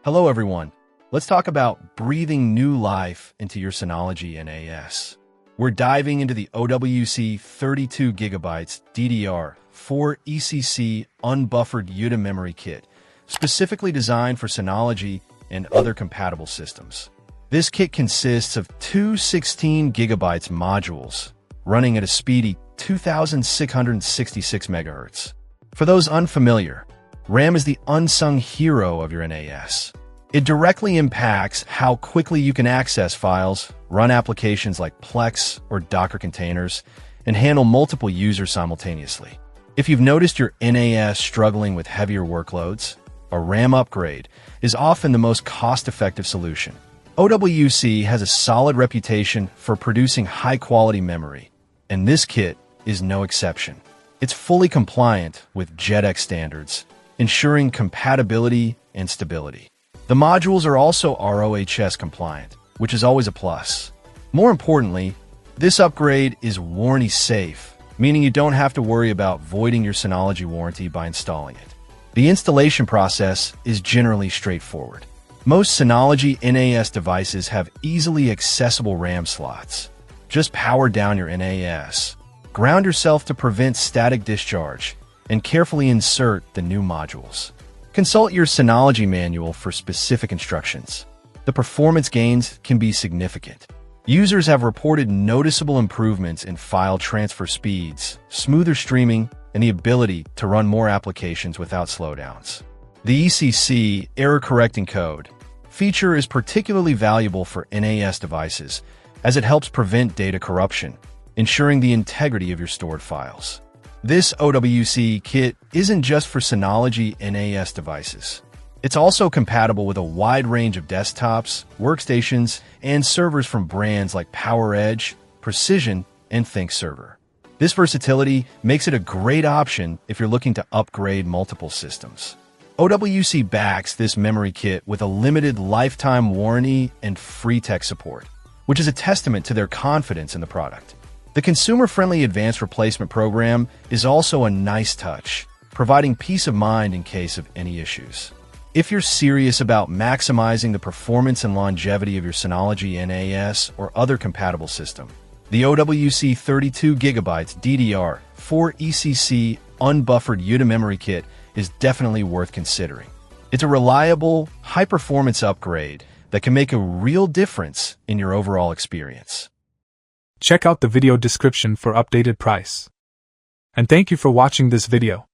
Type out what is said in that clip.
Hello everyone. Let's talk about breathing new life into your Synology NAS. We're diving into the OWC 32GB DDR4 ECC unbuffered UTA memory kit, specifically designed for Synology and other compatible systems. This kit consists of two 16GB modules running at a speedy 2666 MHz. For those unfamiliar, RAM is the unsung hero of your NAS. It directly impacts how quickly you can access files, run applications like Plex or Docker containers, and handle multiple users simultaneously. If you've noticed your NAS struggling with heavier workloads, a RAM upgrade is often the most cost-effective solution. OWC has a solid reputation for producing high-quality memory, and this kit is no exception. It's fully compliant with JEDEC standards, ensuring compatibility and stability. The modules are also RoHS compliant, which is always a plus. More importantly, this upgrade is warranty safe, meaning you don't have to worry about voiding your Synology warranty by installing it. The installation process is generally straightforward. Most Synology NAS devices have easily accessible RAM slots. Just power down your NAS, ground yourself to prevent static discharge, and carefully insert the new modules. Consult your Synology manual for specific instructions. The performance gains can be significant. Users have reported noticeable improvements in file transfer speeds, smoother streaming, and the ability to run more applications without slowdowns. The ECC error correcting code feature is particularly valuable for NAS devices as it helps prevent data corruption, ensuring the integrity of your stored files. This OWC kit isn't just for Synology NAS devices. It's also compatible with a wide range of desktops, workstations, and servers from brands like PowerEdge, Precision, and ThinkServer. This versatility makes it a great option if you're looking to upgrade multiple systems. OWC backs this memory kit with a limited lifetime warranty and free tech support, which is a testament to their confidence in the product. The consumer-friendly advanced replacement program is also a nice touch, providing peace of mind in case of any issues. If you're serious about maximizing the performance and longevity of your Synology NAS or other compatible system, the OWC 32GB DDR4 ECC unbuffered UTA memory kit is definitely worth considering. It's a reliable, high-performance upgrade that can make a real difference in your overall experience. Check out the video description for updated price. And thank you for watching this video.